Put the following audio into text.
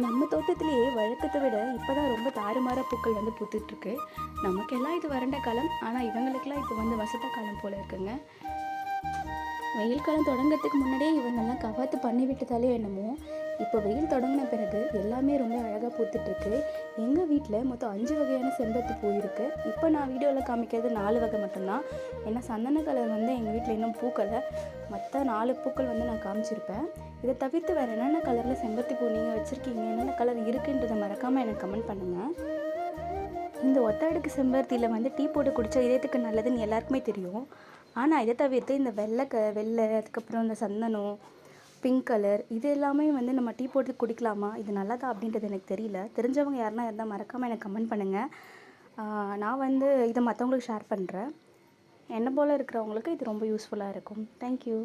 நம்ம தோட்டத்திலேயே வழக்கத்தை விட இப்போ தான் ரொம்ப தாறுமாற பூக்கள் வந்து பூத்துட்ருக்கு. நமக்கெல்லாம் இது வறண்ட காலம், ஆனால் இவங்களுக்கெல்லாம் இப்போ வந்து வசந்த காலம் போல இருக்குங்க. வெயில் காலம் தொடங்கிறதுக்கு முன்னாடியே இவங்கெல்லாம் கவாத்து பண்ணி விட்டதாலே என்னமோ, இப்போ வெயில் தொடங்கின பிறகு எல்லாமே ரொம்ப அழகாக பூத்துட்ருக்கு. எங்கள் வீட்டில் மொத்தம் 5 வகையான செம்பருத்தி பூ இருக்குது. இப்போ நான் வீடியோவில் காமிக்கிறது 4 வகை மட்டும்தான். ஏன்னா சந்தன கலர் வந்து எங்கள் வீட்டில் இன்னும் பூக்களை, மற்ற 4 பூக்கள் வந்து நான் காமிச்சிருப்பேன். இதை தவிர்த்து வேறு என்னென்ன கலரில் செம்பருத்தி பூ நீங்கள் வச்சுருக்கீங்க, என்னென்ன கலர் இருக்குன்றதை மறக்காமல் எனக்கு கமெண்ட் பண்ணுங்கள். இந்த ஒத்த அடுக்கு செம்பருத்தியில் வந்து டீ போட்டு குடித்தா இதயத்துக்கு நல்லதுன்னு எல்லாருக்குமே தெரியும். ஆனால் இதை தவிர்த்து இந்த வெள்ளை, அதுக்கப்புறம் இந்த சந்தனம், பிங்க் கலர், இது எல்லாமே வந்து நம்ம டீ போட்டு குடிக்கலாமா, இது நல்லதா அப்படின்றது எனக்கு தெரியல. தெரிஞ்சவங்க யாருன்னா இருந்தால் மறக்காமல் எனக்கு கமெண்ட் பண்ணுங்கள். நான் வந்து இதை மற்றவங்களுக்கு ஷேர் பண்ணுறேன். என்னை போல் இருக்கிறவங்களுக்கு இது ரொம்ப யூஸ்ஃபுல்லாக இருக்கும். தேங்க்யூ.